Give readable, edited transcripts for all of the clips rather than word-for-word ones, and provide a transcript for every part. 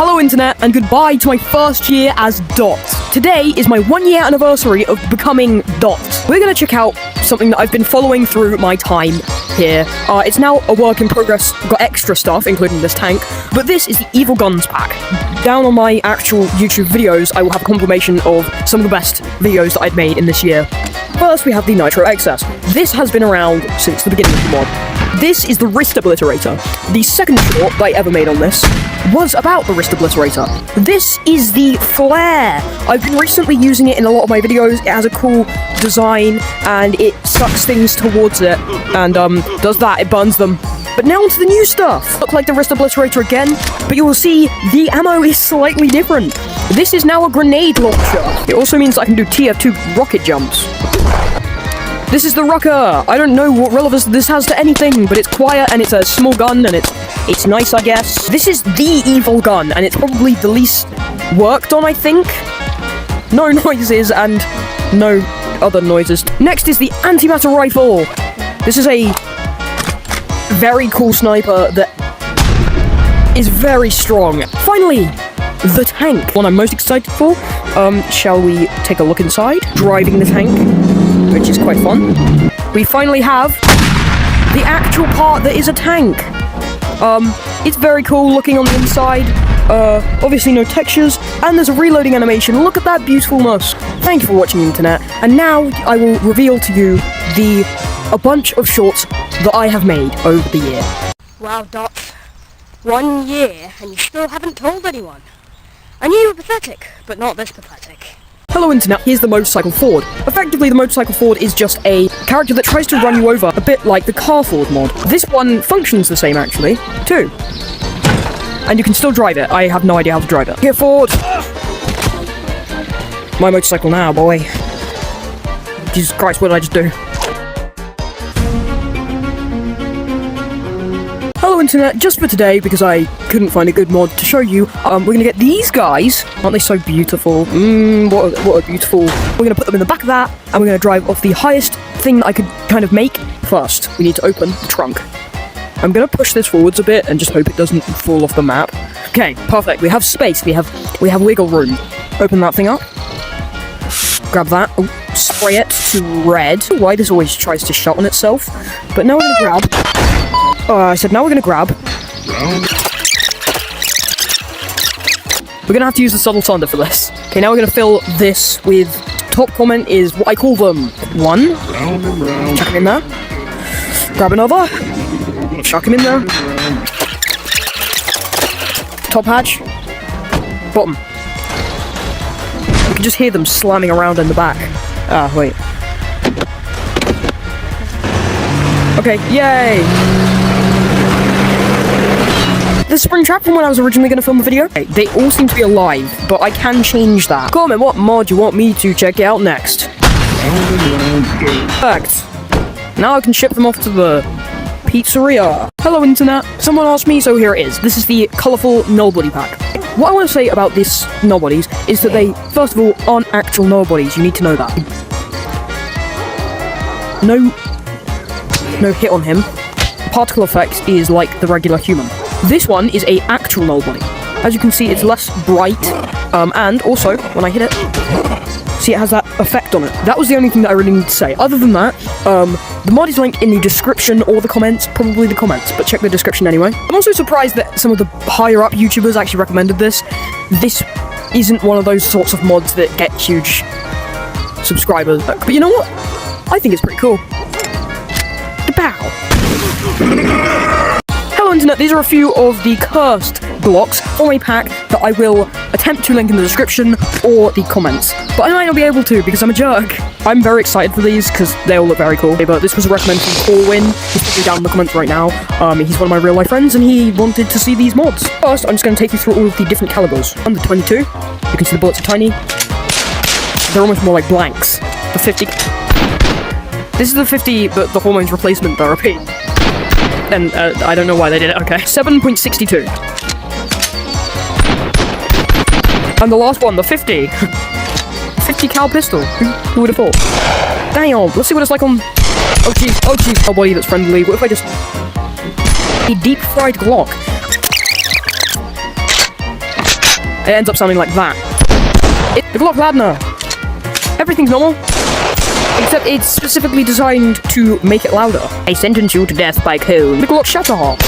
Hello internet, and goodbye to my first year as Dot. Today is my 1 year anniversary of becoming Dot. We're gonna check out something that I've been following through my time here. It's now a work in progress, got extra stuff, including this tank, but this is the Evil Guns pack. Down on my actual YouTube videos, I will have a compilation of some of the best videos that I've made in this year. First, we have the Nitro XS. This has been around since the beginning of the mod. This is the wrist obliterator. The second short that I ever made on this was about the wrist obliterator. This is the flare. I've been recently using it in a lot of my videos. It has a cool design and it sucks things towards it and does that, it burns them. But now onto the new stuff. Look like the wrist obliterator again, but you will see the ammo is slightly different. This is now a grenade launcher. It also means I can do TF2 rocket jumps. This is the Rucker. I don't know what relevance this has to anything, but it's quiet and it's a small gun and it's nice, I guess. This is the Evil Gun, and it's probably the least worked on, I think. No noises and no other noises. Next is the antimatter rifle. This is a very cool sniper that is very strong. Finally, the tank. One I'm most excited for. Shall we take a look inside? Driving the tank, which is quite fun. We finally have the actual part that is a tank. It's very cool looking on the inside. Obviously no textures, and there's a reloading animation. Look at that beautifulness. Thank you for watching, internet. And now I will reveal to you a bunch of shorts that I have made over the year. Wow, Dot. 1 year, and you still haven't told anyone. I knew you were pathetic, but not this pathetic. Hello internet, here's the Motorcycle Ford. Effectively, the Motorcycle Ford is just a character that tries to run you over, a bit like the Car Ford mod. This one functions the same, actually, too. And you can still drive it. I have no idea how to drive it. Here, Ford! My motorcycle now, boy. Jesus Christ, what did I just do? Hello internet, just for today, because I couldn't find a good mod to show you, we're gonna get these guys. Aren't they so beautiful? What are beautiful. We're gonna put them in the back of that, and we're gonna drive off the highest thing that I could kind of make. First, we need to open the trunk. I'm gonna push this forwards a bit and just hope it doesn't fall off the map. Okay, perfect. We have space. We have wiggle room. Open that thing up. Grab that. Oh, spray it to red. Why this always tries to shut on itself. But now we're gonna grab. I said now we're gonna grab. We're gonna have to use the subtle thunder for this. Okay, now we're gonna fill this with. Top comment is what I call them. One. Chuck him in there. Grab another. Chuck him in there. Top hatch. Bottom. You can just hear them slamming around in the back. Ah, wait. Okay, yay! The spring trap from when I was originally going to film the video. They all seem to be alive, but I can change that. Comment what mod you want me to check out next. Perfect. Now I can ship them off to the pizzeria. Hello internet. Someone asked me, so here it is. This is the colourful Nullbody pack. What I want to say about this Nullbodies is that they, first of all, aren't actual Nullbodies. You need to know that. No hit on him. Particle effect is like the regular human. This one is a actual Nullbody. As you can see, it's less bright, and also, when I hit it, see it has that effect on it. That was the only thing that I really need to say. Other than that, the mod is linked in the description or the comments, probably the comments, but check the description anyway. I'm also surprised that some of the higher up YouTubers actually recommended this. This isn't one of those sorts of mods that get huge subscribers, but you know what? I think it's pretty cool. Bow. Hello internet, these are a few of the cursed blocks from a pack that I will attempt to link in the description or the comments. But I might not be able to because I'm a jerk. I'm very excited for these because they all look very cool. But this was a recommended from Corwin. He's probably down in the comments right now. He's one of my real life friends and he wanted to see these mods. First, I'm just going to take you through all of the different calibers. On the 22, you can see the bullets are tiny. They're almost more like blanks. The 50... This is the 50, but the hormones replacement therapy. And I don't know why they did it, okay. 7.62. And the last one, the 50. 50 cal pistol. Who would have thought? Damn, let's see what it's like on... Oh jeez, oh body that's friendly. What if I just... A deep fried Glock. it ends up sounding like that. The Glock Ladner. Everything's normal, except it's specifically designed to make it louder. I sentence you to death by cone. The Glock Shatterhawk.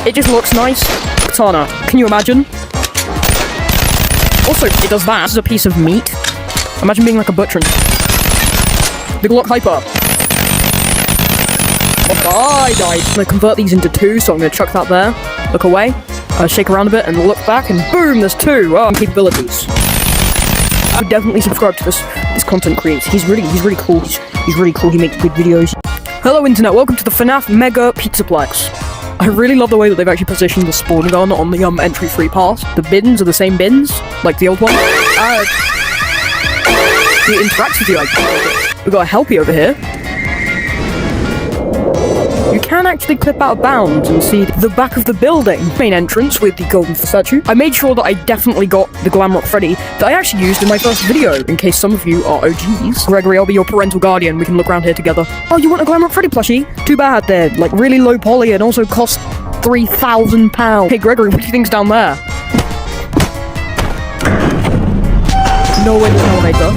It just looks nice. Katana. Can you imagine? Also, it does that. This is a piece of meat. Imagine being like a butcher. The Glock Hyper. I died. I'm gonna convert these into 2, so I'm gonna chuck that there. Look away. Shake around a bit and look back, and boom, there's 2. Capabilities. I would definitely subscribe to this content creator. He's really cool. He's really cool. He makes good videos. Hello, internet. Welcome to the FNAF Mega Pizzaplex. I really love the way that they've actually positioned the spawn gun on the entry free pass. The bins are the same bins, like the old one. It interacts with you like we got a helpy over here. You can actually clip out of bounds and see the back of the building. Main entrance with the golden statue. I made sure that I definitely got the Glamrock Freddy that I actually used in my first video, in case some of you are OGs. Gregory, I'll be your parental guardian. We can look around here together. Oh, you want a Glamrock Freddy plushie? Too bad, they're like really low poly and also cost £3,000. Hey Gregory, what do you think's down there? No way to an elevator.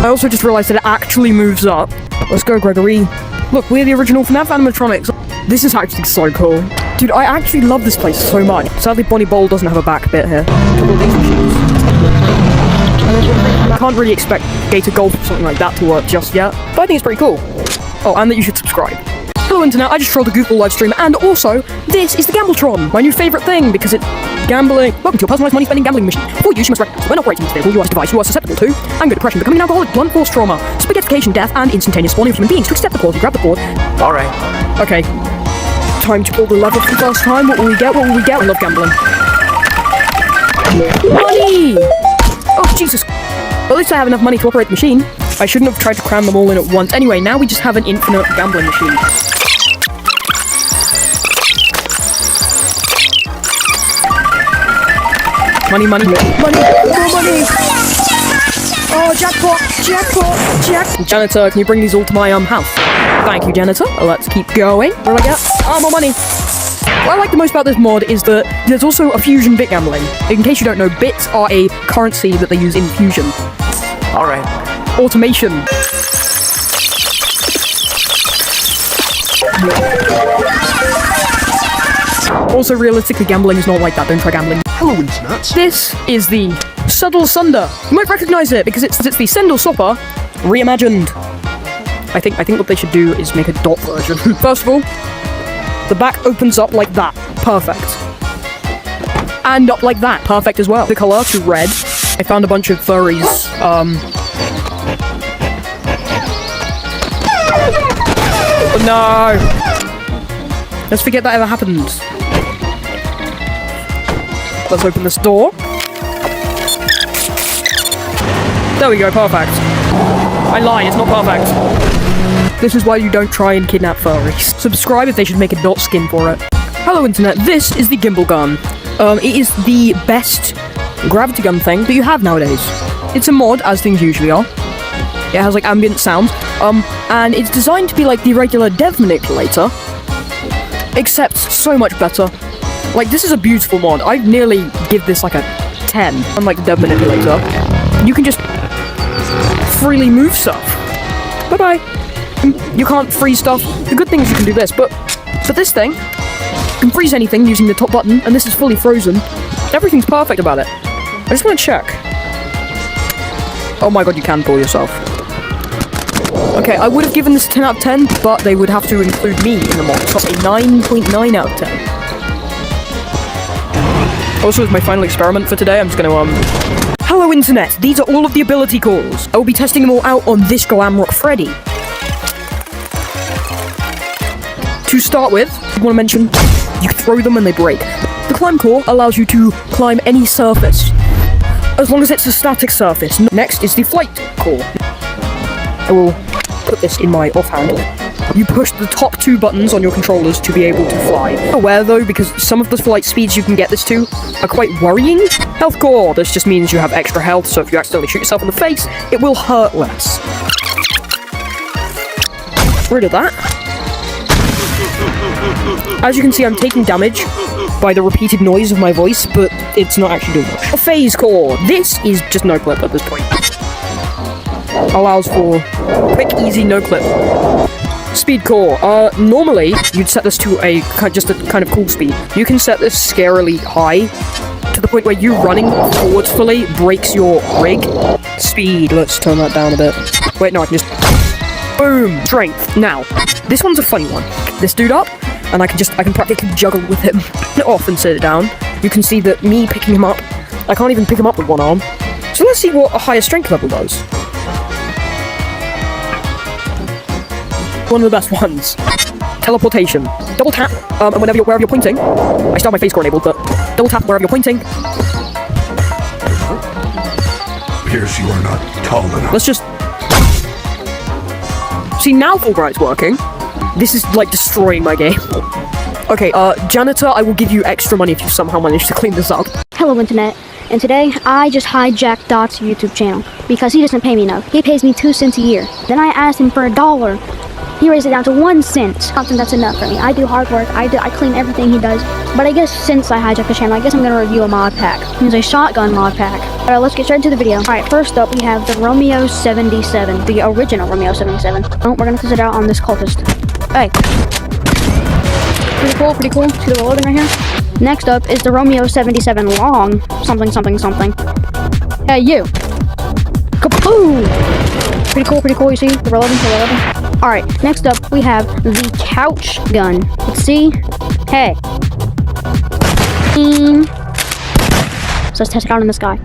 I also just realized that it actually moves up. Let's go, Gregory. Look, we're the original FNAF animatronics. This is actually so cool. Dude, I actually love this place so much. Sadly, Bonnie Bowl doesn't have a back bit here. I can't really expect Gator Golf or something like that to work just yet, but I think it's pretty cool. Oh, and that you should subscribe. Hello internet, I just trolled the Google live stream, and also, this is the Gambletron, my new favourite thing, because it's gambling. Welcome to a personalised money spending gambling machine. For use, you must recognize when operating this vehicle, you are device you are susceptible to anger, depression, becoming an alcoholic, blunt force trauma, spaghettification, death, and instantaneous spawning of human beings. To accept the cord, you grab the cord. Alright. Okay. Time to pull the lever for the first time. What will we get? What will we get? I love gambling. Money! Oh, Jesus. Well, at least I have enough money to operate the machine. I shouldn't have tried to cram them all in at once. Anyway, now we just have an infinite gambling machine. Money, money, money, more money! Oh, jackpot, jackpot, jackpot! Janitor, can you bring these all to my house? Thank you, janitor. Let's keep going. What do I get? Oh, more money! What I like the most about this mod is that there's also a fusion bit gambling. In case you don't know, bits are a currency that they use in fusion. Alright. Automation. Also, realistically, gambling is not like that. Don't try gambling. Hello, internet. This is the Subtle Sunder. You might recognize it because it's the Sendle Sopper reimagined. I think what they should do is make a dot version. First of all, the back opens up like that. Perfect. And up like that. Perfect as well. The color to red. I found a bunch of furries. Oh no! Let's forget that ever happened. Let's open this door. There we go, perfect. I lied, it's not perfect. This is why you don't try and kidnap furries. Subscribe if they should make a dot skin for it. Hello internet, this is the gimbal gun. It is the best gravity gun thing that you have nowadays. It's a mod, as things usually are. It has like ambient sound, and it's designed to be like the regular dev manipulator, except so much better. Like, this is a beautiful mod. I'd nearly give this like a 10. Unlike the dev manipulator, you can just freely move stuff. Bye-bye. You can't freeze stuff. The good thing is you can do this, but this thing, you can freeze anything using the top button, and this is fully frozen. Everything's perfect about it. I just want to check. Oh my god, you can pull yourself. Okay, I would have given this a 10 out of 10, but they would have to include me in the mod. So a 9.9 out of 10. Also, as my final experiment for today, I'm just gonna, Hello internet, these are all of the ability cores. I will be testing them all out on this Glamrock Freddy. To start with, I want to mention, you throw them and they break. The climb core allows you to climb any surface, as long as it's a static surface. Next is the flight core. I will put this in my offhand. You push the top 2 buttons on your controllers to be able to fly. Aware though, because some of the flight speeds you can get this to are quite worrying. Health core, this just means you have extra health, so if you accidentally shoot yourself in the face, it will hurt less. Rid of that. As you can see, I'm taking damage, by the repeated noise of my voice, but it's not actually doing much. A phase core. This is just no clip at this point. Allows for quick, easy no clip. Speed core. Normally you'd set this to just a kind of cool speed. You can set this scarily high to the point where you running forwards fully breaks your rig. Speed. Let's turn that down a bit. Wait, no, I can just boom. Strength. Now, this one's a funny one. This dude up, and I can practically juggle with him. It off and set it down. You can see that me picking him up, I can't even pick him up with one arm. So let's see what a higher strength level does. One of the best ones. Teleportation. Double tap, and wherever you're pointing. I still have my face core enabled, but double tap wherever you're pointing. Appears you are not tall enough. Let's just... See, now Fulbright's working. This is, like, destroying my game. Okay, janitor, I will give you extra money if you somehow manage to clean this up. Hello, Internet. And today, I just hijacked Dot's YouTube channel because he doesn't pay me enough. He pays me 2 cents a year. Then I asked him for $1. He raised it down to 1 cent. I don't think that's enough for me. I do hard work. I clean everything he does. But I guess since I hijacked the channel, I guess I'm gonna review a mod pack. It's a shotgun mod pack. Alright, let's get straight into the video. Alright, first up, we have the Romeo 77. The original Romeo 77. Oh, we're gonna test it out on this cultist. Hey. Pretty cool, pretty cool. See the reloading right here? Next up is the Romeo 77 long. Something, something, something. Hey, you. Kaboom! Pretty cool, pretty cool. You see? The reloading, the reloading. Alright, next up, we have the couch gun. Let's see. Hey. So let's test it out on this guy.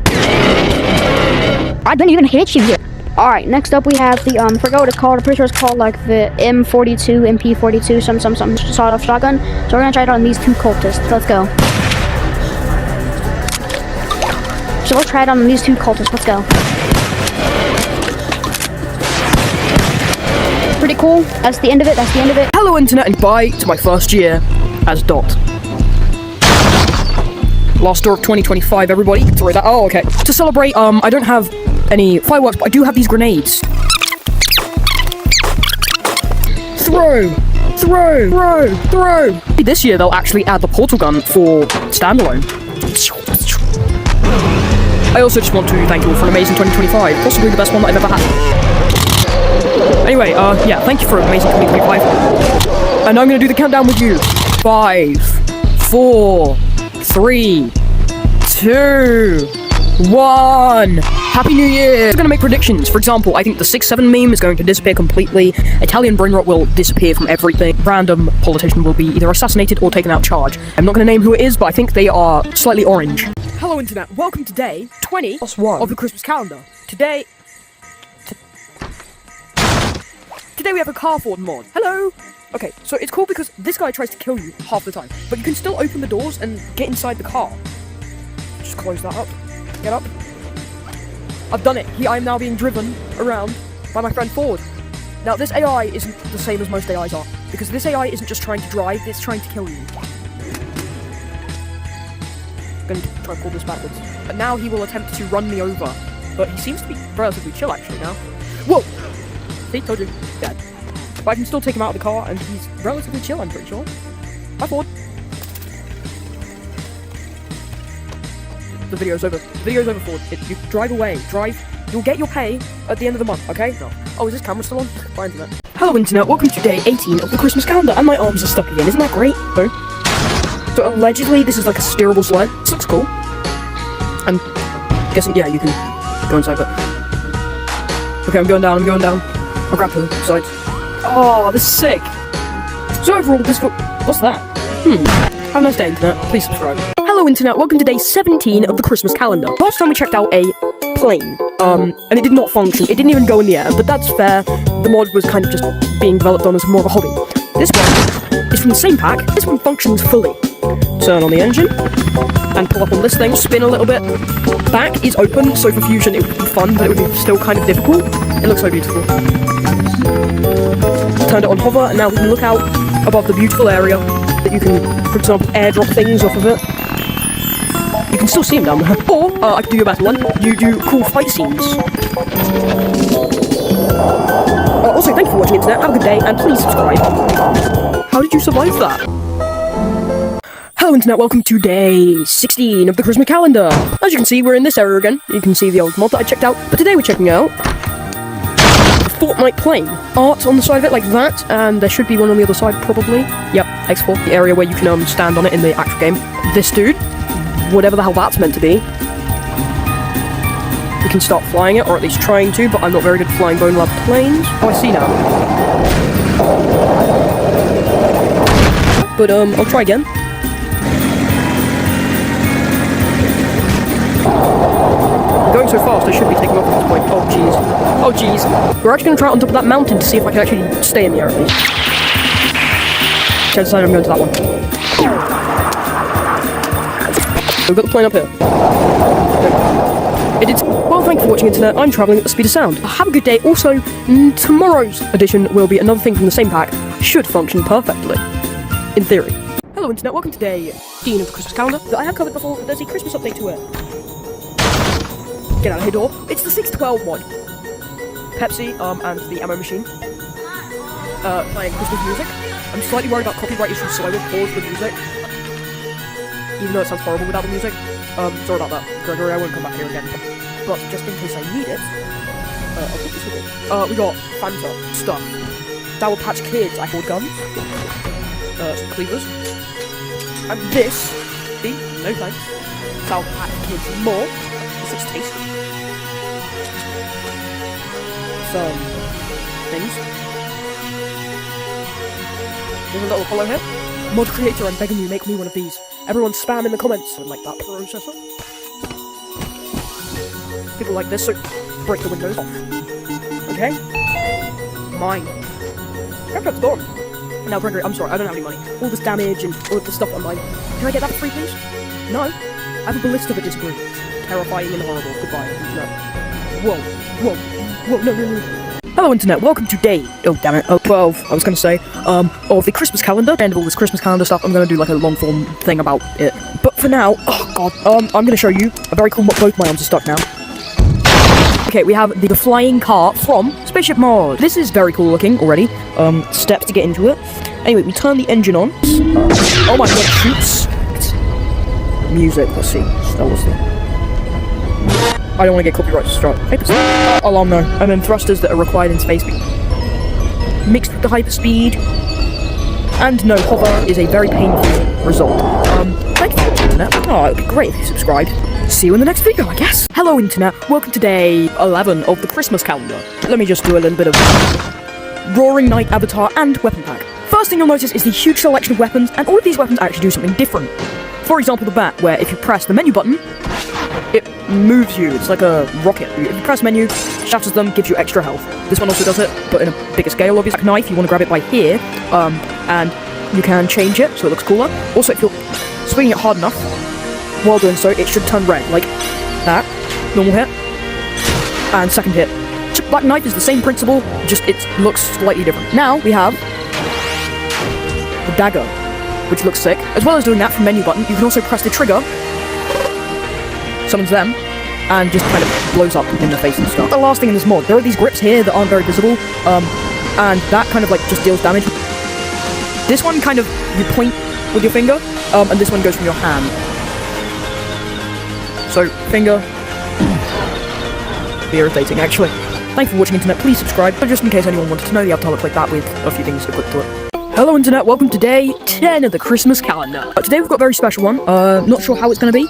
I didn't even hit you here. Alright, next up we have the, I forgot what it's called. I'm pretty sure it's called like the M42, MP42, some sort of shotgun. So we're gonna try it on these two cultists. Let's go. So let's try it on these two cultists. Let's go. Pretty cool. That's the end of it. That's the end of it. Hello, Internet, and bye to my first year as Dot. Last door of 2025, everybody. Throw that. Oh, okay. To celebrate, I don't have any fireworks, but I do have these grenades. Throw! Throw! Throw! Throw! This year, they'll actually add the portal gun for standalone. I also just want to thank you all for an amazing 2025. Possibly the best one that I've ever had. Anyway, yeah, thank you for an amazing 2025. And I'm gonna do the countdown with you. 5, 4, 3, 2, 1. Happy New Year! I'm gonna make predictions. For example, I think the 6-7 meme is going to disappear completely. Italian brain rot will disappear from everything. Random politician will be either assassinated or taken out of charge. I'm not gonna name who it is, but I think they are slightly orange. Hello, Internet. Welcome to day 20 +1 of the Christmas calendar. Today we have a car Ford mod. Hello! Okay, so it's cool because this guy tries to kill you half the time, but you can still open the doors and get inside the car. Just close that up. Get up. I've done it. I'm now being driven around by my friend Ford. Now, this AI isn't the same as most AIs are, because this AI isn't just trying to drive, it's trying to kill you. I'm going to try and pull this backwards. But now he will attempt to run me over, but he seems to be relatively chill actually now. Whoa! See, told you. Dead. But I can still take him out of the car, and he's relatively chill, I'm pretty sure. Bye, Ford. The video's over. The video's over, Ford. You drive away. Drive. You'll get your pay at the end of the month, okay? No. Oh, is this camera still on? Bye, Internet. Hello, Internet. Welcome to day 18 of the Christmas calendar, and my arms are stuck again. Isn't that great? No? So, allegedly, this is like a steerable sled. This looks cool. I'm guessing, yeah, you can go inside, but... Okay, I'm going down, I'll grab the sides. Oh, this is sick. So overall, what's that? Have a nice day, Internet. Please subscribe. Hello, Internet. Welcome to day 17 of the Christmas calendar. Last time we checked out a plane, and it did not function. It didn't even go in the air, but that's fair. The mod was kind of just being developed on as more of a hobby. This one is from the same pack. This one functions fully. Turn on the engine, and pull up on this thing, spin a little bit. Back is open, so for Fusion it would be fun, but it would be still kind of difficult. It looks so beautiful. Turned it on hover, and now we can look out above the beautiful area that you can, for example, airdrop things off of it. You can still see them down there. Or, I can do a better one, you do cool fight scenes. Also, thank you for watching, Internet. Have a good day, and please subscribe. How did you survive that? Hello Internet, welcome to day 16 of the Christmas calendar. As you can see, we're in this area again. You can see the old mod that I checked out, but today we're checking out the Fortnite plane. Art on the side of it like that, and there should be one on the other side probably. Yep, X4, the area where you can stand on it in the actual game. This dude, whatever the hell that's meant to be. We can start flying it, or at least trying to, but I'm not very good at flying Bone Lab planes. Oh, I see now. But I'll try again. Going so fast, I should be taking off at this point. Oh jeez. Oh jeez. We're actually going to try it on top of that mountain to see if I can actually stay in the air at least. Okay, I decided I'm going to that one. We've got the plane up here. Well, thank you for watching Internet. I'm travelling at the speed of sound. Have a good day. Also, tomorrow's edition will be another thing from the same pack. Should function perfectly. In theory. Hello Internet, welcome to day 15 of the Christmas calendar that I have covered before. There's a Christmas update to it. Get out of here, door. It's the 612 one. Pepsi, and the ammo machine. Playing Christmas music. I'm slightly worried about copyright issues, so I will pause the music. Even though it sounds horrible without the music. Sorry about that, Gregory, I won't come back here again. But just in case I need it, I'll put this with it. We got Fanta, stuff. Sour Patch Kids, I hold guns. Some cleavers. And this, see, no thanks. Sour Patch Kids more. This looks tasty. Some things. There's a little hollow here. Mod creator, I'm begging you, make me one of these. Everyone spam in the comments. I would like that processor. People like this, so break the windows off. Okay? Mine. Grab the door. Now, Gregory, I'm sorry, I don't have any money. All this damage and all of the stuff on mine. Can I get that for free, please? No. I have a ballista that disagrees. Terrifying and horrible. Goodbye, Internet. Whoa. Whoa. Whoa, no. Hello Internet, welcome to day, 12, I was gonna say, of the Christmas calendar. End of all this Christmas calendar stuff, I'm gonna do like a long form thing about it. But for now, oh god, I'm gonna show you a very cool, both my arms are stuck now. Okay, we have the flying car from Spaceship Mod. This is very cool looking already. Steps to get into it. Anyway, we turn the engine on. Oh my god, shoots. Music, let's see. Star Wars thing. I don't want to get copyright struck. Alarm no. And then thrusters that are required in space mixed with the hyperspeed. And no, hover is a very painful result. Thank you for watching Internet. Oh, it would be great if you subscribed. See you in the next video, I guess. Hello Internet, welcome to day 11 of the Christmas calendar. Let me just do a little bit of Roaring Knight avatar and weapon pack. First thing you'll notice is the huge selection of weapons, and all of these weapons actually do something different. For example, the bat, where if you press the menu button, it moves you. It's like a rocket. If you press menu, shatters them, gives you extra health. This one also does it, but in a bigger scale, obviously. Like a knife, you want to grab it by here, and you can change it so it looks cooler. Also, if you're swinging it hard enough, while doing so, it should turn red, like that. Normal hit, and second hit. Chip Black Knife is the same principle, just it looks slightly different. Now, we have the dagger, which looks sick. As well as doing that from menu button, you can also press the trigger, summons them, and just kind of blows up in the face and stuff. The last thing in this mod, there are these grips here that aren't very visible, and that kind of like just deals damage. This one kind of, you point with your finger, and this one goes from your hand. So, finger, be irritating actually. Thanks for watching Internet, please subscribe, just in case anyone wanted to know the avatar looks like that with a few things equipped to it. Hello Internet, welcome to day 10 of the Christmas calendar. Today we've got a very special one, not sure how it's going to be.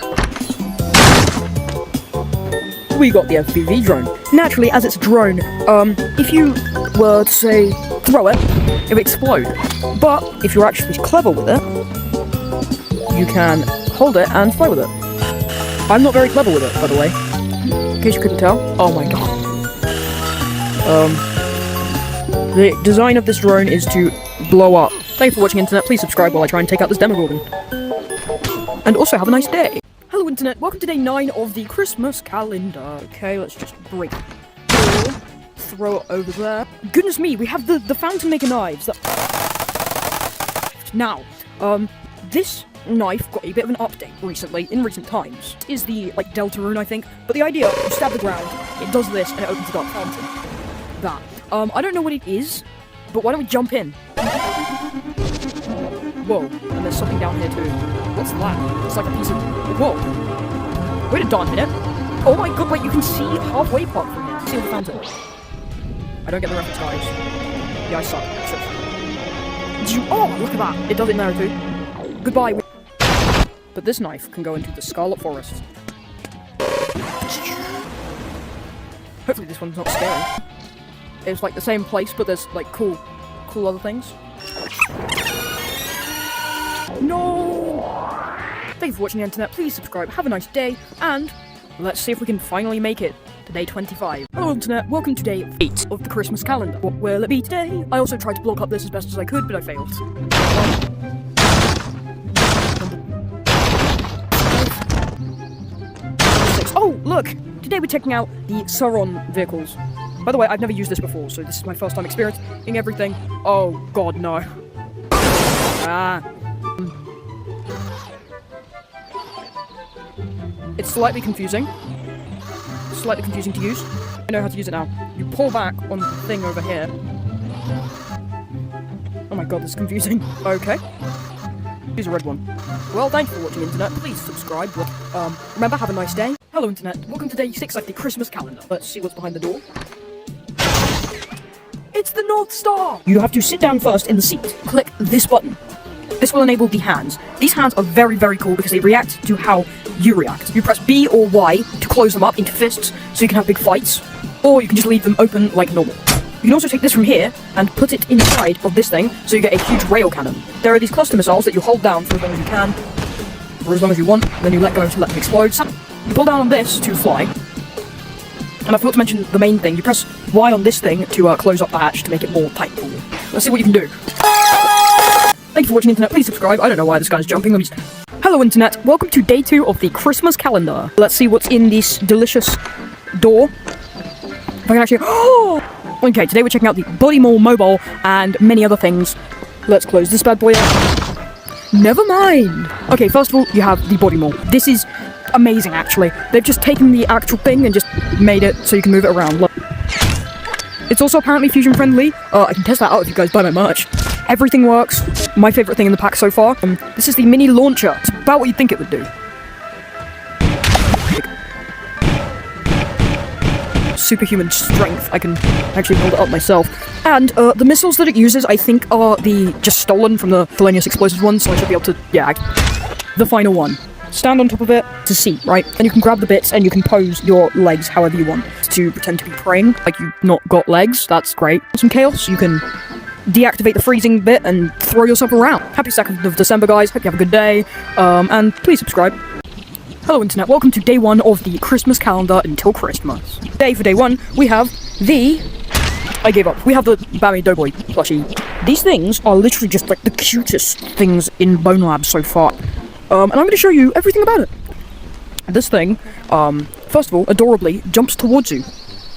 We got the FPV drone. Naturally, as it's a drone, if you were to say, throw it, it would explode. But if you're actually clever with it, you can hold it and fly with it. I'm not very clever with it, by the way. In case you couldn't tell. Oh my god. The design of this drone is to blow up. Thanks for watching Internet, please subscribe while I try and take out this Demogorgon. And also have a nice day. Hello Internet, welcome to day 9 of the Christmas calendar. Okay, let's just break it. Throw it over there. Goodness me, we have the fountain maker knives. Now, this knife got a bit of an update recently, in recent times. It is the, like, Delta rune, I think. But the idea, you stab the ground, it does this, and it opens a dark fountain. That. I don't know what it is, but why don't we jump in? Whoa, and there's something down here too. What's that? It's like a piece of... Whoa! Wait a darn minute. Oh my god, wait, you can see halfway park from here. See the fountain. I don't get the reference, guys. Yeah, I suck. Oh, look at that. It does it in there too. Goodbye. But this knife can go into the Scarlet Forest. Hopefully this one's not scary. It's like the same place, but there's like cool other things. No! Thank you for watching the internet. Please subscribe, have a nice day, and let's see if we can finally make it to day 25. Hello internet, welcome to day 8 of the Christmas calendar. What will it be today? I also tried to block up this as best as I could, but I failed. Oh, look! Today we're checking out the Sauron vehicles. By the way, I've never used this before, so this is my first time experiencing everything. Oh god, no. It's slightly confusing. Slightly confusing to use. I know how to use it now. You pull back on the thing over here. Oh my god, this is confusing. Okay. Use a red one. Well, thanks for watching, internet. Please subscribe. Remember, have a nice day. Hello, internet. Welcome to day 6 of the Christmas calendar. Let's see what's behind the door. It's the North Star! You have to sit down first in the seat. Click this button. This will enable the hands. These hands are very, very cool because they react to how you react. You press B or Y to close them up into fists so you can have big fights, or you can just leave them open like normal. You can also take this from here and put it inside of this thing so you get a huge rail cannon. There are these cluster missiles that you hold down for as long as you can, or as long as you want, then you let go to let them explode. You pull down on this to fly. And I forgot to mention the main thing. You press Y on this thing to close up the hatch to make it more tight for you. Let's see what you can do. Thank you for watching, internet. Please subscribe. I don't know why this guy's jumping. Hello, internet. Welcome to day 2 of the Christmas calendar. Let's see what's in this delicious door. If I can actually... Oh! Okay, today we're checking out the Body Mall Mobile and many other things. Let's close this bad boy out. Never mind. Okay, first of all, you have the Body Mall. This is amazing, actually. They've just taken the actual thing and just made it so you can move it around. Look. It's also apparently fusion friendly. I can test that out if you guys buy my merch. Everything works. My favorite thing in the pack so far. This is the mini launcher. It's about what you'd think it would do. Superhuman strength. I can actually hold it up myself. And the missiles that it uses, I think, are just stolen from the Felonious Explosives one, so I should be able to, the final one. Stand on top of it. It's a seat, right? And you can grab the bits and you can pose your legs however you want to pretend to be praying, like you've not got legs. That's great. Some chaos. You can deactivate the freezing bit and throw yourself around. Happy 2nd of December, guys. Hope you have a good day. And please subscribe. Hello, internet. Welcome to day 1 of the Christmas calendar until Christmas. For day 1, we have the... I gave up. We have the Bammy Doughboy plushie. These things are literally just like the cutest things in Bone Lab so far. And I'm going to show you everything about it. This thing, first of all, adorably jumps towards you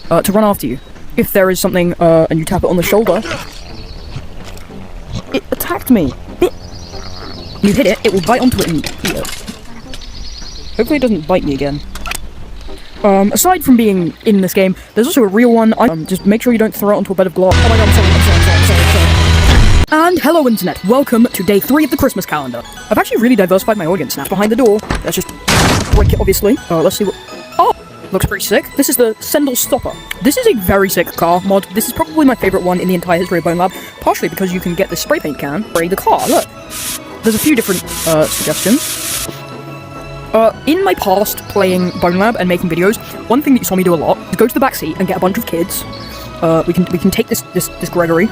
to run after you. If there is something and you tap it on the shoulder, it attacked me. You hit it, it will bite onto it and eat it. Hopefully it doesn't bite me again. Aside from being in this game, there's also a real one. Just make sure you don't throw it onto a bed of glass. Oh my god, I'm sorry. And hello, internet. Welcome to day 3 of the Christmas calendar. I've actually really diversified my audience now. Behind the door. Let's just break it, obviously. Let's see what... Oh! Looks pretty sick. This is the Sendel Stopper. This is a very sick car mod. This is probably my favorite one in the entire history of Bone Lab, partially because you can get this spray paint can, spray the car. Look. There's a few different suggestions. In my past playing Bone Lab and making videos, one thing that you saw me do a lot is go to the back seat and get a bunch of kids. We can take this Gregory.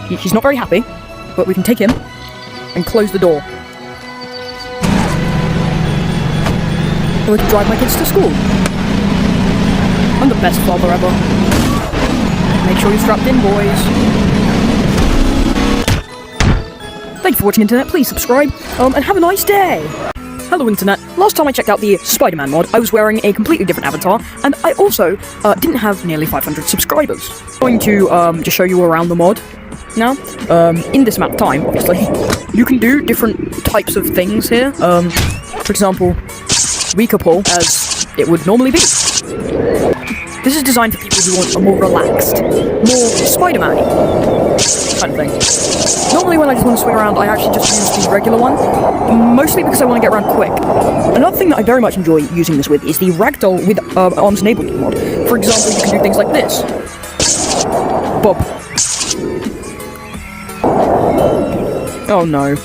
He's not very happy, but we can take him and close the door. And we can drive my kids to school. I'm the best father ever. Make sure you're strapped in, boys. Thank you for watching, internet. Please subscribe, and have a nice day. Hello, internet. Last time I checked out the Spider-Man mod, I was wearing a completely different avatar, and I also didn't have nearly 500 subscribers. I'm going to just show you around the mod now. In this map time, obviously, you can do different types of things here. For example, weaker pull, as it would normally be. This is designed for people who want a more relaxed, more Spider-Man kind of thing. Normally when I just want to swing around, I actually just use the regular one, mostly because I want to get around quick. Another thing that I very much enjoy using this with is the ragdoll with arms enabled mod. For example, you can do things like this. Bob. Oh no.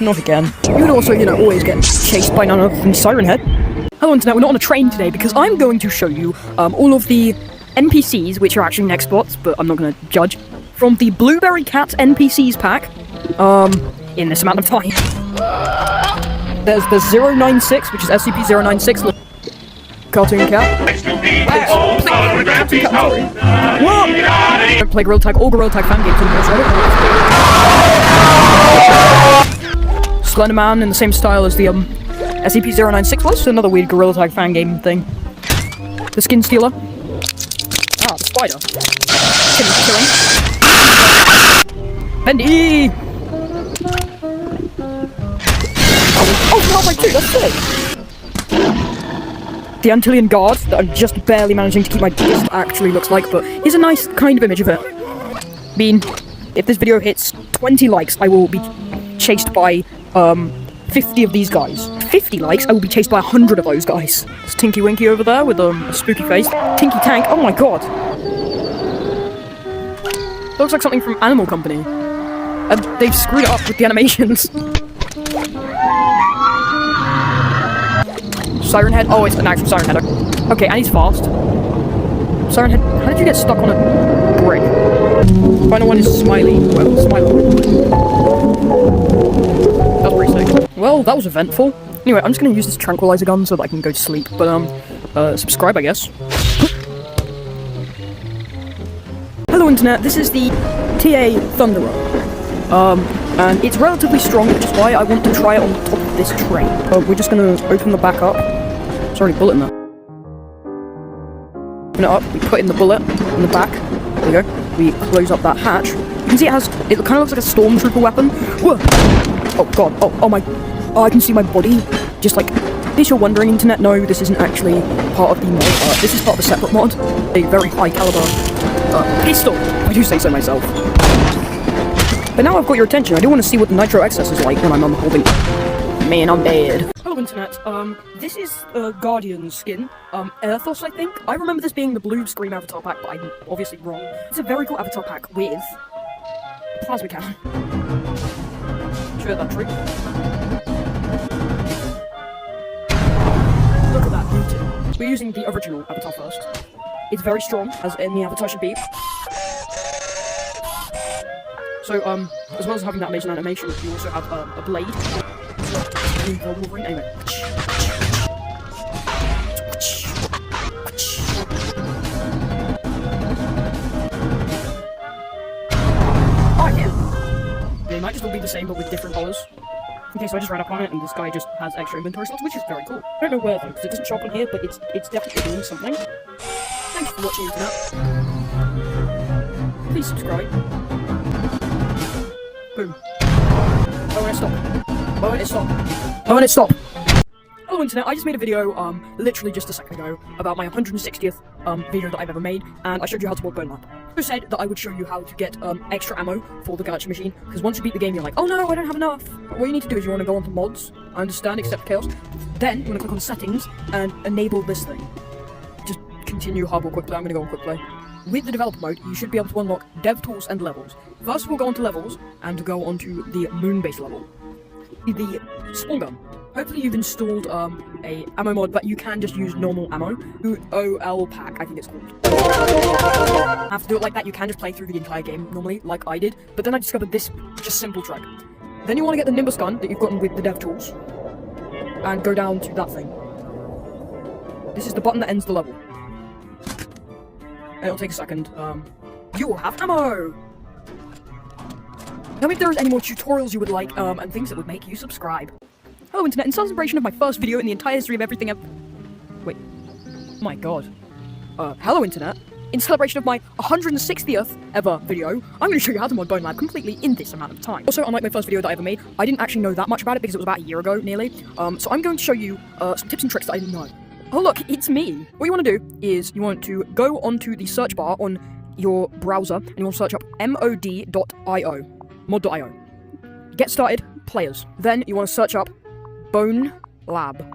Not again. You would also, always get chased by none other than Siren Head. Hello Internet, we're not on a train today because I'm going to show you all of the NPCs, which are actually next bots, but I'm not going to judge, from the Blueberry Cat NPCs pack, in this amount of time. There's the 096, which is SCP-096, cartoon cat. Don't play Gorilla Tag or Gorilla Tag fan games anymore, so Slender Man in the same style as the SCP-096 was, another weird Gorilla Tag fan game thing. The Skin Stealer. Ah, the spider. Killing. Bendy! Oh, Half-Life 2, that's sick! The Antillean Guard, that I'm just barely managing to keep my fist actually looks like, but here's a nice kind of image of it. If this video hits 20 likes, I will be chased by, 50 of these guys. 50 likes, I will be chased by 100 of those guys. There's Tinky Winky over there with a spooky face. Tinky Tank, oh my god. Looks like something from Animal Company. And they've screwed it up with the animations. Siren Head, oh, it's an actual Siren Head. Okay, and he's fast. Siren Head, how did you get stuck on a brick? Final one is Smiley. Well, Smiley. That's pretty sick. Well, that was eventful. Anyway, I'm just gonna use this tranquilizer gun so that I can go to sleep, but, subscribe, I guess. Hello Internet, this is the TA Thunderer. And it's relatively strong, which is why I want to try it on the top of this train. We're just gonna open the back up. There's already a bullet in there. Open it up, we put in the bullet in the back. There we go. We close up that hatch. You can see it kind of looks like a stormtrooper weapon. Whoa! Oh god, oh my, I can see my body. Just like, in case you're wondering, Internet, no, this isn't actually part of the mod. This is part of a separate mod. A very high caliber pistol, if I do say so myself. But now I've got your attention, I do want to see what the nitro excess is like when I'm holding it. Man, I'm dead. Hello Internet, this is Guardian skin, Airthos I think. I remember this being the blue Scream avatar pack, but I'm obviously wrong. It's a very cool avatar pack with a plasma cannon. Sure that true. Look at that beauty. We're using the original avatar first. It's very strong, as any avatar should be. So, as well as having that amazing animation, you also have a blade. Anyway. Oh, yeah. They might just all be the same, but with different colors. Okay, so I just ran up on it, and this guy just has extra inventory slots, which is very cool. I don't know where though, because it doesn't show up on here, but it's definitely doing something. Thanks for watching, Internet. Please subscribe. Boom. Oh, and it stopped. Oh, and it stopped. Oh, and it stopped. Hello Internet, I just made a video, literally just a second ago, about my 160th, video that I've ever made, and I showed you how to mod Bone Lab. I said that I would show you how to get, extra ammo for the gacha machine, because once you beat the game, you're like, oh no, I don't have enough. What you need to do is you want to go onto mods, I understand, except chaos. Then, you want to click on settings, and enable this thing. Just continue hardcore quick play, I'm going to go on quick play. With the developer mode, you should be able to unlock dev tools and levels. First we'll go onto levels, and go onto the moon base level. The spawn gun. Hopefully you've installed a ammo mod, but you can just use normal ammo. OL pack, I think it's called. Have to do it like that, you can just play through the entire game normally, like I did, but then I discovered this just simple trick. Then you want to get the Nimbus gun that you've gotten with the dev tools, and go down to that thing. This is the button that ends the level. And it'll take a second. You will have ammo! Tell me if there is any more tutorials you would like, and things that would make you subscribe. Hello Internet, in celebration of my first video in the entire history of everything Wait. Oh my god. Hello Internet. In celebration of my 160th ever video, I'm going to show you how to mod Bone Lab completely in this amount of time. Also, unlike my first video that I ever made, I didn't actually know that much about it because it was about a year ago, nearly. So I'm going to show you, some tips and tricks that I didn't know. Oh look, it's me. What you want to do is you want to go onto the search bar on your browser and you want to search up mod.io, mod.io. Get started, players. Then you want to search up Bone Lab.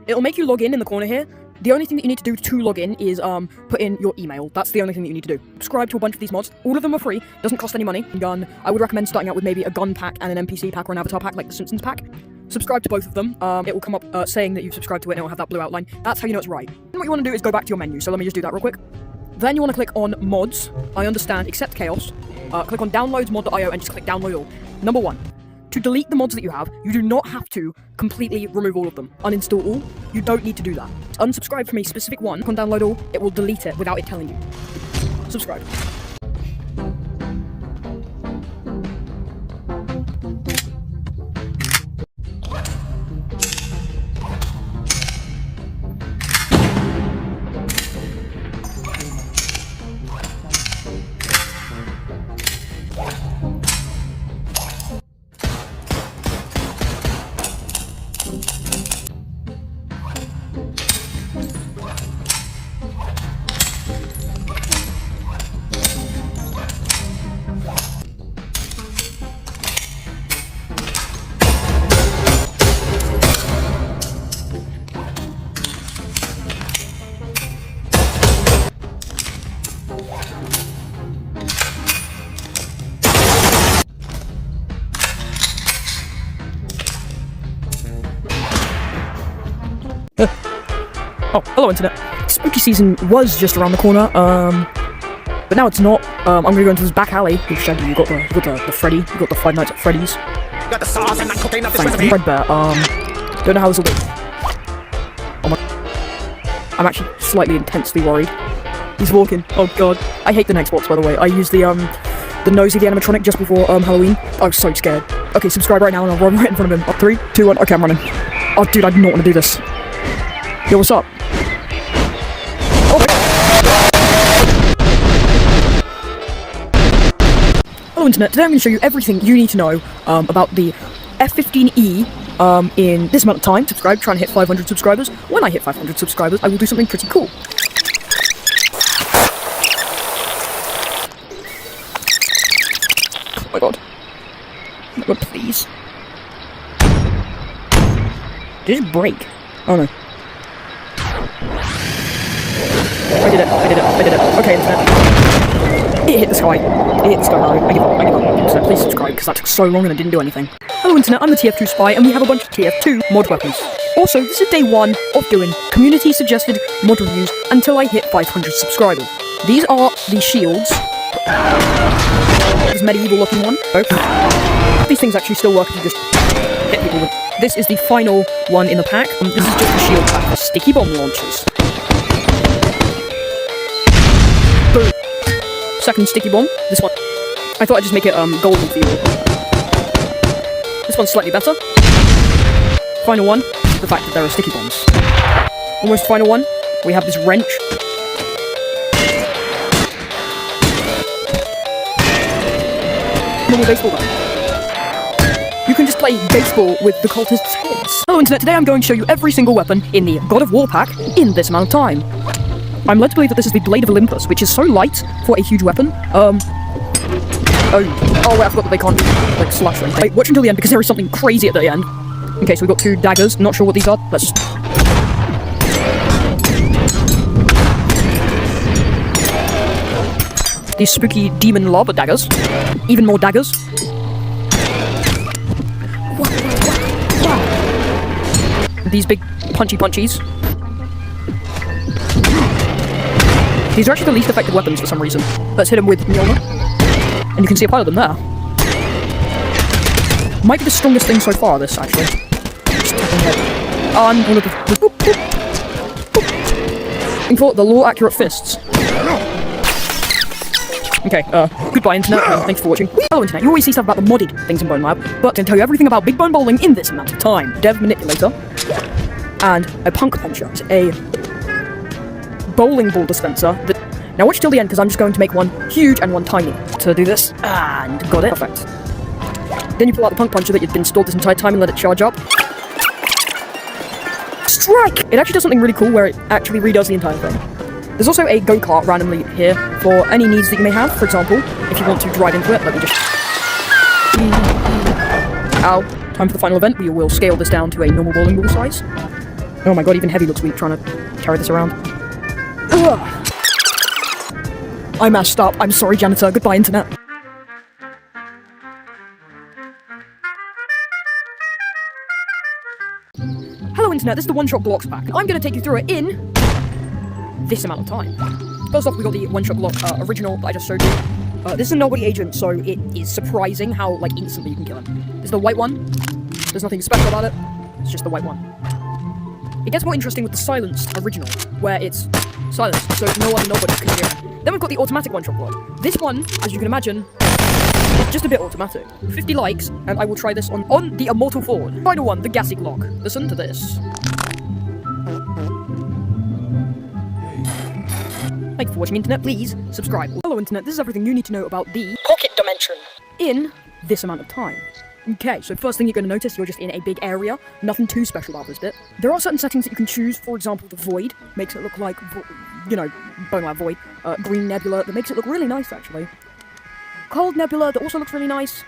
It'll make you log in the corner here. The only thing that you need to do to log in is put in your email. That's the only thing that you need to do. Subscribe to a bunch of these mods. All of them are free. Doesn't cost any money. Gun. I would recommend starting out with maybe a gun pack and an NPC pack or an avatar pack like the Simpsons pack. Subscribe to both of them. It will come up saying that you've subscribed to it and it will have that blue outline. That's how you know it's right. And what you want to do is go back to your menu. So let me just do that real quick. Then you want to click on mods. I understand, except chaos. Click on downloads mod.io and just click download all. Number 1. To delete the mods that you have, you do not have to completely remove all of them. Uninstall all. You don't need to do that. Unsubscribe from a specific one. Click on download all. It will delete it without it telling you. Subscribe. Oh, hello internet. Spooky season was just around the corner, but now it's not. I'm gonna go into this back alley. You've Shaggy, you got the Freddy, you got the Five Nights at Freddy's. Got the sauce and the cooking of this Thanks, recipe. Red Bear. Don't know how this will go. Oh my. I'm actually slightly intensely worried. He's walking. Oh god. I hate the next box, by the way. I used the nosy, the animatronic just before Halloween. I was so scared. Okay, subscribe right now and I'll run right in front of him. 3, 2, 1. Okay, I'm running. Oh dude, I do not want to do this. Yo, what's up? Oh my. Hello internet, today I'm going to show you everything you need to know about the F-15E in this amount of time. Subscribe, trying to hit 500 subscribers. When I hit 500 subscribers, I will do something pretty cool. Oh my god. Oh my god, please. Did it break? Oh no. I did it. Okay, internet. It hit the sky. It hit the sky, Mario. I give up. Internet, please subscribe, because that took so long and it didn't do anything. Hello internet, I'm the TF2 Spy, and we have a bunch of TF2 mod weapons. Also, this is day 1 of doing community-suggested mod reviews until I hit 500 subscribers. These are the shields. This medieval-looking one. These things actually still work if you just hit people with. This is the final one in the pack. This is just the shield pack for sticky bomb launchers. Boom. Second sticky bomb. This one. I thought I'd just make it golden for you. This one's slightly better. Final one. The fact that there are sticky bombs. Almost final one. We have this wrench. Normal baseball gun. You can just play baseball with the cultists' heads. Hello internet, today I'm going to show you every single weapon in the God of War pack in this amount of time. I'm led to believe that this is the Blade of Olympus, which is so light for a huge weapon. Oh wait, I forgot that they can't, like, slash or anything. Wait, watch until the end, because there is something crazy at the end. Okay, so we've got 2 daggers, not sure what these are. Let's... These spooky demon lob daggers. Even more daggers. These big punchy punchies. These are actually the least effective weapons for some reason. Let's hit them with Mjolnir. And you can see a pile of them there. Might be the strongest thing so far, this, actually. Just tapping head. And one of the... Boop, boop, boop. For the law-accurate fists. Okay, goodbye internet, thanks for watching. Hello internet, you always see stuff about the modded things in Bone Lab, but I'm going to tell you everything about Big Bone Bowling in this amount of time. Dev Manipulator, and a Punk Puncher. It's a bowling ball dispenser that... Now watch till the end, because I'm just going to make one huge and one tiny. To do this, and got it. Perfect. Then you pull out the Punk Puncher that you've been stored this entire time and let it charge up. track! It actually does something really cool where it actually redoes the entire thing. There's also a go-kart randomly here for any needs that you may have. For example, if you want to drive into it, let me just... Ow. Time for the final event. We will scale this down to a normal bowling ball size. Oh my god, even Heavy looks weak trying to carry this around. Ugh. I messed up. I'm sorry, janitor. Goodbye, internet. Hello, internet. This is the one-shot blocks pack. I'm going to take you through it in this amount of time. First off, we got the one-shot block original that I just showed you. This is a nobody agent, so it is surprising how instantly you can kill him. This is the white one. There's nothing special about it. It's just the white one. It gets more interesting with the silenced original, where it's silenced, so no other nobody can hear him. Then we've got the automatic one-shot block. This one, as you can imagine, is just a bit automatic. 50 likes, and I will try this on the Immortal Ford. Final one, the gassy clock. Listen to this. Thank you for watching, internet. Please subscribe. Hello, internet. This is everything you need to know about the pocket dimension in this amount of time. Okay, so first thing you're going to notice, you're just in a big area. Nothing too special about this bit. There are certain settings that you can choose. For example, the void makes it look like, you know, Bone Lab Void. Green nebula that makes it look really nice, actually. Cold nebula that also looks really nice.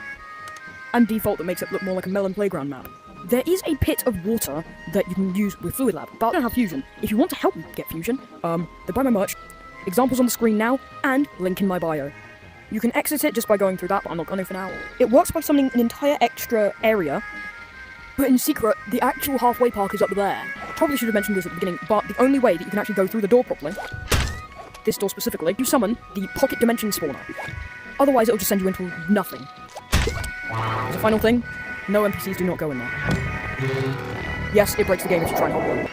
And default that makes it look more like a melon playground map. There is a pit of water that you can use with Fluid Lab, but I don't have fusion. If you want to help me get fusion, then buy my merch. Examples on the screen now, and link in my bio. You can exit it just by going through that, but I'm not going to for now. It works by summoning an entire extra area, but in secret, the actual halfway park is up there. Probably should have mentioned this at the beginning, but the only way that you can actually go through the door properly, this door specifically, you summon the pocket dimension spawner. Otherwise, it'll just send you into nothing. As a final thing, no NPCs do not go in there. Yes, it breaks the game if you try and hold one.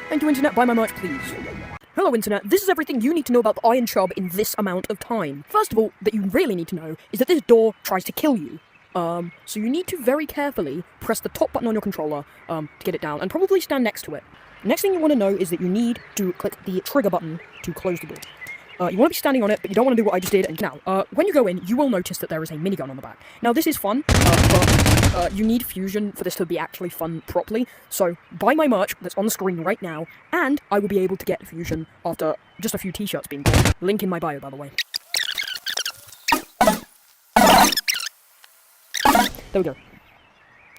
Thank you, internet. Buy my merch, please. Hello, internet. This is everything you need to know about the Iron Chub in this amount of time. First of all, that you really need to know is that this door tries to kill you. So you need to very carefully press the top button on your controller, to get it down, and probably stand next to it. Next thing you want to know is that you need to click the trigger button to close the door. You want to be standing on it, but you don't want to do what I just did. And now, when you go in, you will notice that there is a minigun on the back. Now, this is fun, but you need fusion for this to be actually fun properly. So, buy my merch that's on the screen right now, and I will be able to get fusion after just a few t-shirts being bought. Link in my bio, by the way. There we go.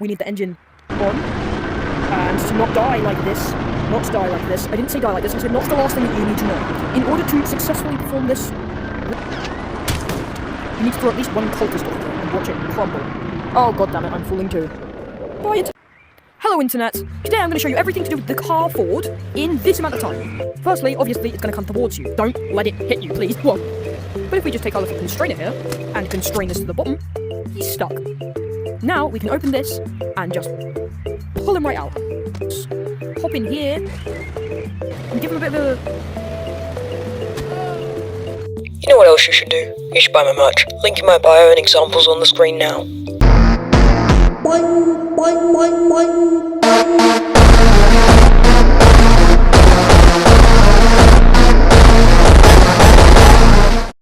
We need the engine on, and to not die like this. Not to die like this. I didn't say die like this, I said not the last thing that you need to know. In order to successfully perform this, you need to throw at least one cultist off and watch it crumble. Oh god damn it, I'm falling too. Bye, Hello, internet. Today I'm going to show you everything to do with the car Ford in this amount of time. Firstly, obviously, it's going to come towards you. Don't let it hit you, please. Whoa. But if we just take our little constrainer here, and constrain this to the bottom, he's stuck. Now, we can open this, and just pull him right out. Hop in here, and give him a bit of a... You know what else you should do? You should buy my merch. Link in my bio and examples on the screen now.